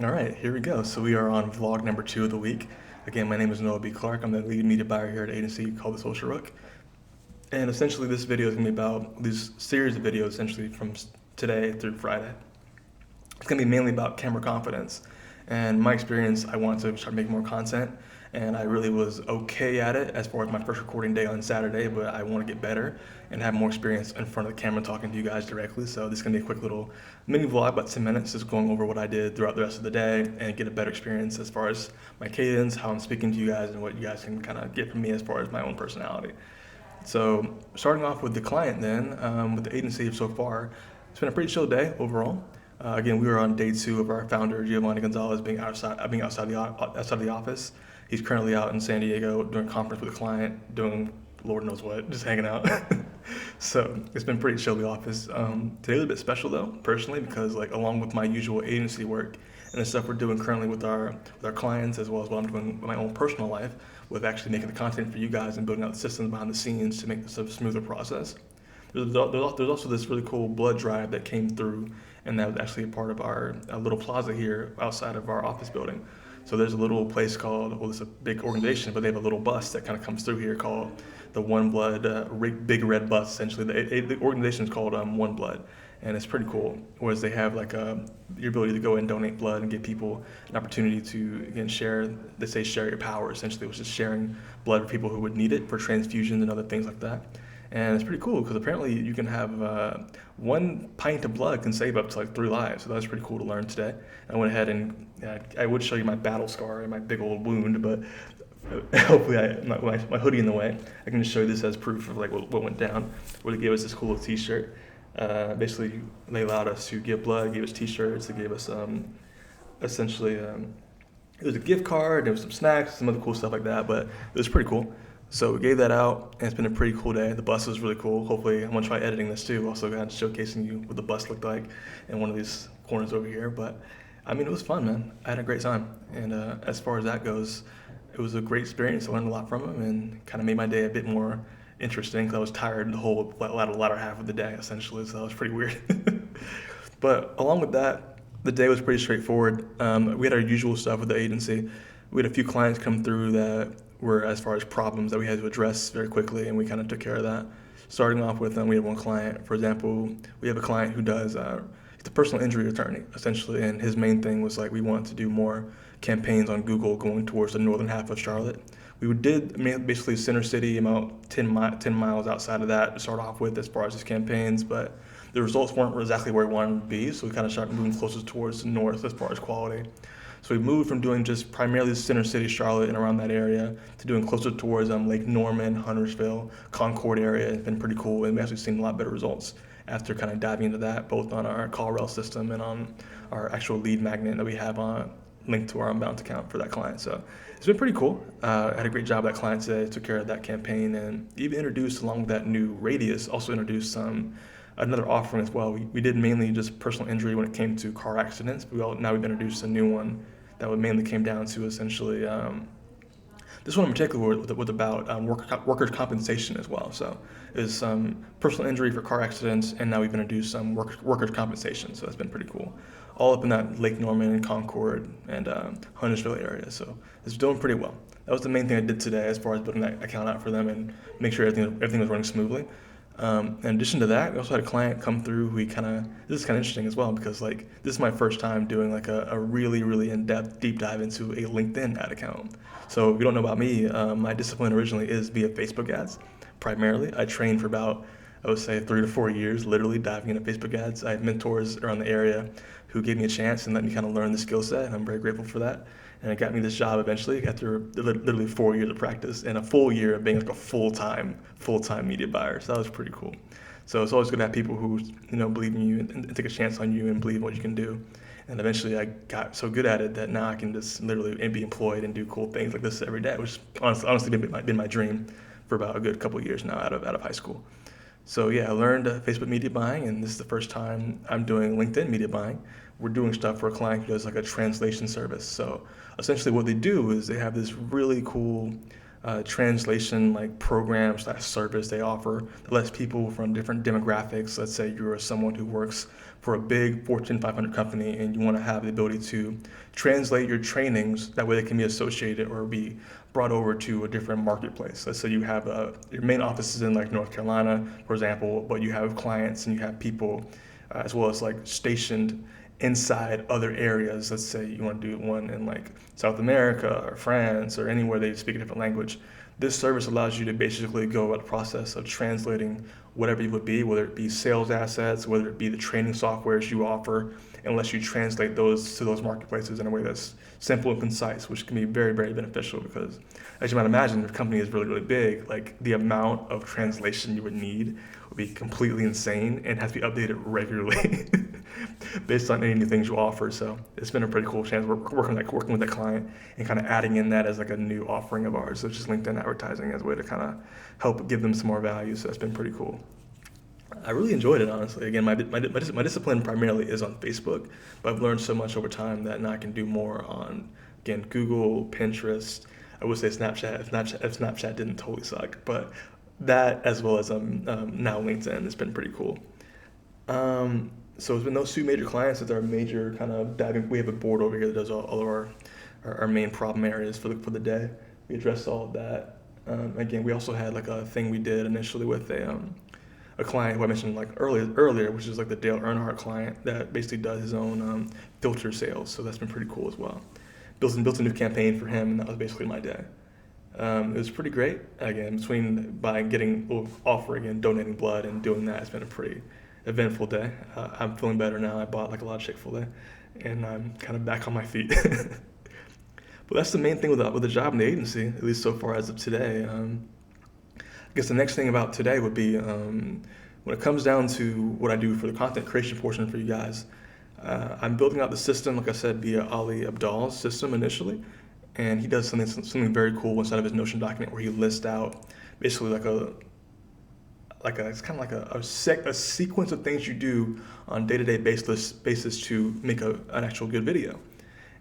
All right, here we go. So we are on vlog number 2 of the week. Again, my name is Noah B. Clark. I'm the lead media buyer here at an agency called The Social Rook. And essentially, this video is going to be about this series of videos, essentially from today through Friday. It's going to be mainly about camera confidence. And my experience, I want to start making more content, and I really was okay at it as far as my first recording day on Saturday, but I want to get better and have more experience in front of the camera talking to you guys directly. So this is going to be a quick little mini vlog, about 10 minutes, just going over what I did throughout the rest of the day and get a better experience as far as my cadence, how I'm speaking to you guys, and what you guys can kind of get from me as far as my own personality. So starting off with the client then, with the agency so far, it's been a pretty chill day overall. Again, we were on day 2 of our founder Giovanni Gonzalez being outside the office. He's currently out in San Diego doing a conference with a client, doing Lord knows what, just hanging out. So it's been pretty chill in the office. Today was a bit special though, personally, because like along with my usual agency work and the stuff we're doing currently with our clients, as well as what I'm doing in my own personal life, with actually making the content for you guys and building out the systems behind the scenes to make this a smoother process. There's also this really cool blood drive that came through, and that was actually a part of our little plaza here outside of our office building. So there's a little place called, well, it's a big organization, but they have a little bus that kind of comes through here called the One Blood Big Red Bus, essentially. The organization is called One Blood, and it's pretty cool. Whereas they have like your ability to go and donate blood and give people an opportunity to, again, share, they say share your power, essentially, which is sharing blood with people who would need it for transfusions and other things like that. And it's pretty cool because apparently you can have 1 pint of blood can save up to like 3 lives. So that's pretty cool to learn today. I went ahead and I would show you my battle scar and my big old wound, but hopefully my hoodie in the way. I can just show you this as proof of like what went down. Where they gave us this cool little T-shirt. Basically, they allowed us to give blood, gave us T-shirts, they gave us essentially it was a gift card, there was some snacks, some other cool stuff like that, but it was pretty cool. So we gave that out, and it's been a pretty cool day. The bus was really cool. Hopefully, I'm gonna try editing this too. Also, kind of showcasing you what the bus looked like in one of these corners over here. But I mean, it was fun, man. I had a great time, and as far as that goes, it was a great experience. I learned a lot from him, and kind of made my day a bit more interesting because I was tired the whole latter half of the day, essentially. So that was pretty weird. But along with that, the day was pretty straightforward. We had our usual stuff with the agency. We had a few clients come through that were as far as problems that we had to address very quickly, and we kind of took care of that. Starting off with, we had one client, for example, we have a client who does, he's a personal injury attorney, essentially, and his main thing was like we wanted to do more campaigns on Google going towards the northern half of Charlotte. We did basically Center City, about 10 miles outside of that to start off with as far as his campaigns, but the results weren't exactly where we wanted them to be, so we kind of started moving closer towards the north as far as quality. So we moved from doing just primarily Center City, Charlotte, and around that area to doing closer towards Lake Norman, Huntersville, Concord area. It's been pretty cool, and we actually seen a lot better results after kind of diving into that, both on our call rel system and on our actual lead magnet that we have on linked to our Unbound account for that client. So it's been pretty cool. I had a great job with that client today, took care of that campaign, and even introduced, along with that new radius, also introduced another offering as well. We did mainly just personal injury when it came to car accidents, but now we've introduced a new one that mainly came down to essentially, this one in particular was about workers' compensation as well. So it's personal injury for car accidents, and now we've introduced some workers' compensation. So that's been pretty cool. All up in that Lake Norman and Concord and Huntersville area. So it's doing pretty well. That was the main thing I did today as far as building that account out for them and make sure everything was running smoothly. In addition to that, we also had a client come through who this is kind of interesting as well because like this is my first time doing like a really, really in-depth deep dive into a LinkedIn ad account. So if you don't know about me, my discipline originally is via Facebook ads, primarily. I trained for about, I would say 3 to 4 years, literally diving into Facebook ads. I had mentors around the area who gave me a chance and let me kind of learn the skill set, and I'm very grateful for that. And it got me this job eventually after literally 4 years of practice and a full year of being like a full-time media buyer. So that was pretty cool. So it's always good to have people who believe in you and take a chance on you and believe in what you can do. And eventually I got so good at it that now I can just literally be employed and do cool things like this every day, which honestly been my dream for about a good couple of years now out of high school. So yeah, I learned Facebook media buying, and this is the first time I'm doing LinkedIn media buying. We're doing stuff for a client who does like a translation service. So essentially what they do is they have this really cool translation like programs, that service they offer that lets people from different demographics. Let's say you're someone who works for a big Fortune 500 company and you want to have the ability to translate your trainings, that way they can be associated or be brought over to a different marketplace. Let's say you have your main office is in like North Carolina, for example, but you have clients and you have people as well as like stationed inside other areas. Let's say you want to do one in like South America or France or anywhere they speak a different language. This service allows you to basically go about the process of translating whatever it would be, whether it be sales assets, whether it be the training softwares you offer, unless you translate those to those marketplaces in a way that's simple and concise, which can be very, very beneficial because, as you might imagine, if a company is really, really big, like the amount of translation you would need would be completely insane and has to be updated regularly based on any new things you offer. So it's been a pretty cool chance. We're working with that client and kind of adding in that as like a new offering of ours. So it's just LinkedIn advertising as a way to kind of help give them some more value. So that's been pretty cool. I really enjoyed it, honestly. Again, my discipline primarily is on Facebook, but I've learned so much over time that now I can do more on, again, Google, Pinterest. I would say Snapchat if Snapchat didn't totally suck, but that as well as now LinkedIn has been pretty cool. So it's been those two major clients that are major kind of diving. We have a board over here that does all of our main problem areas for the day. We addressed all of that. Again, we also had like a thing we did initially with a client who I mentioned like earlier, which is like the Dale Earnhardt client that basically does his own filter sales. So that's been pretty cool as well. Built a new campaign for him, and that was basically my day. It was pretty great. Again, between offering and donating blood and doing that, it's been a pretty eventful day. I'm feeling better now. I bought like a lot of Chick-fil-A, and I'm kind of back on my feet. But that's the main thing with the job in the agency, at least so far as of today. I guess the next thing about today would be when it comes down to what I do for the content creation portion for you guys. I'm building out the system, like I said, via Ali Abdal's system initially, and he does something very cool inside of his Notion document where he lists out basically it's kind of like a sequence of things you do on day-to-day basis to make an actual good video.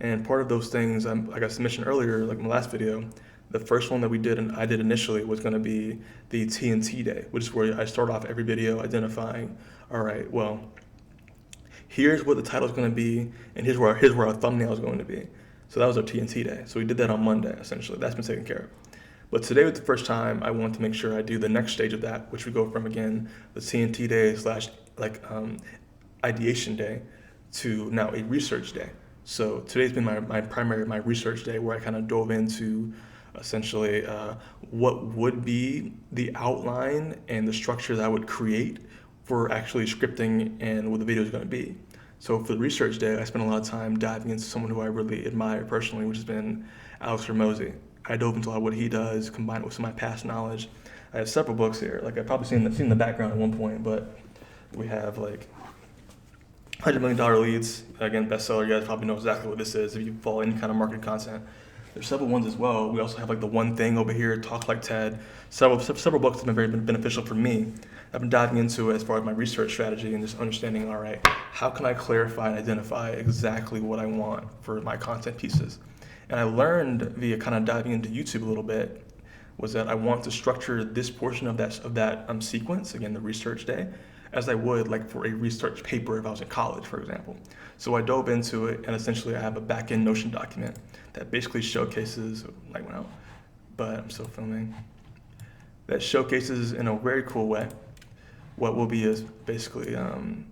And part of those things, like I mentioned earlier, like in my last video, the first one that we did and I did initially was going to be the TNT day, which is where I start off every video identifying, all right, well, here's what the title is going to be, and here's where our thumbnail is going to be. So that was our TNT day. So we did that on Monday, essentially. That's been taken care of. But today was the first time I want to make sure I do the next stage of that, which we go from, again, the TNT day / ideation day to now a research day. So today's been my research day where I kind of dove into essentially what would be the outline and the structure that I would create for actually scripting and what the video is going to be. So for the research day, I spent a lot of time diving into someone who I really admire personally, which has been Alex Hormozi. I dove into a lot of what he does, combined with some of my past knowledge. I have several books here. Like I've probably seen the background at one point, but we have like $100 million leads. Again, bestseller. You guys probably know exactly what this is if you follow any kind of marketing content. There's several ones as well. We also have like the One Thing over here, Talk Like TED. Several books that have been very beneficial for me. I've been diving into it as far as my research strategy and just understanding, all right, how can I clarify and identify exactly what I want for my content pieces? And I learned via kind of diving into YouTube a little bit was that I want to structure this portion of that sequence, again, the research day, as I would like for a research paper if I was in college, for example. So I dove into it, and essentially I have a back-end Notion document that basically showcases, but I'm still filming, that showcases in a very cool way what will be is basically an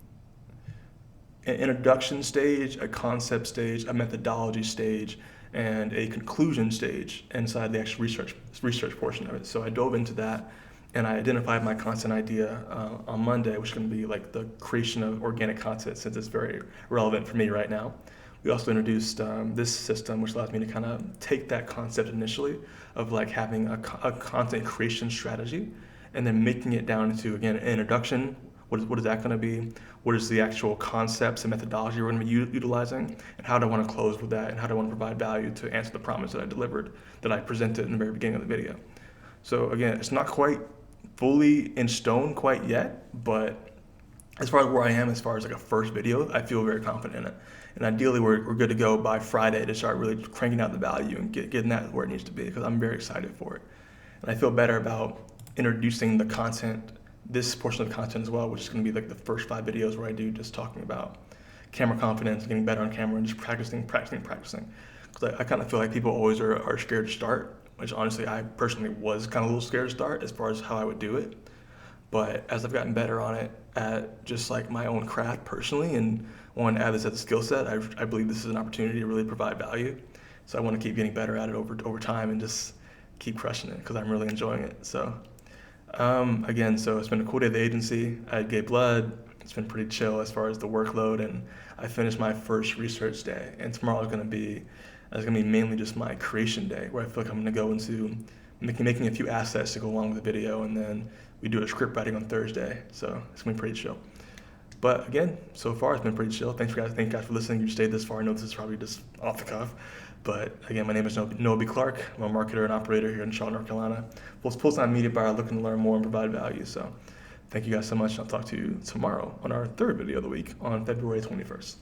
introduction stage, a concept stage, a methodology stage, and a conclusion stage inside the actual research portion of it. So I dove into that, and I identified my content idea on Monday, which is going to be like the creation of organic content, since it's very relevant for me right now. We also introduced this system, which allows me to kind of take that concept initially of like having a content creation strategy, and then making it down into, again, an introduction. What is that going to be? What is the actual concepts and methodology we're going to be utilizing? And how do I want to close with that? And how do I want to provide value to answer the promise that I delivered, that I presented in the very beginning of the video? So again, it's not quite fully in stone quite yet, but as far as where I am, as far as like a first video, I feel very confident in it. And ideally, we're good to go by Friday to start really cranking out the value and getting that where it needs to be, because I'm very excited for it. And I feel better about introducing the content, this portion of the content as well, which is going to be like the first 5 videos where I do just talking about camera confidence, getting better on camera, and just practicing. Because I kind of feel like people always are scared to start, which honestly I personally was kind of a little scared to start as far as how I would do it. But as I've gotten better on it at just like my own craft personally and want to add this as a skill set, I believe this is an opportunity to really provide value. So I want to keep getting better at it over time and just keep crushing it because I'm really enjoying it. So again, so it's been a cool day at the agency. I gave blood. It's been pretty chill as far as the workload, and I finished my first research day. And tomorrow is going to be mainly just my creation day, where I feel like I'm going to go into making a few assets to go along with the video, and then we do a script writing on Thursday. So it's going to be pretty chill. But again, so far it's been pretty chill. Thank you guys for listening. You stayed this far. I know this is probably just off the cuff. But again, my name is Noah B. Clark. I'm a marketer and operator here in Charlotte, North Carolina. Full-time media buyer looking to learn more and provide value. So thank you guys so much. I'll talk to you tomorrow on our 3rd video of the week on February 21st.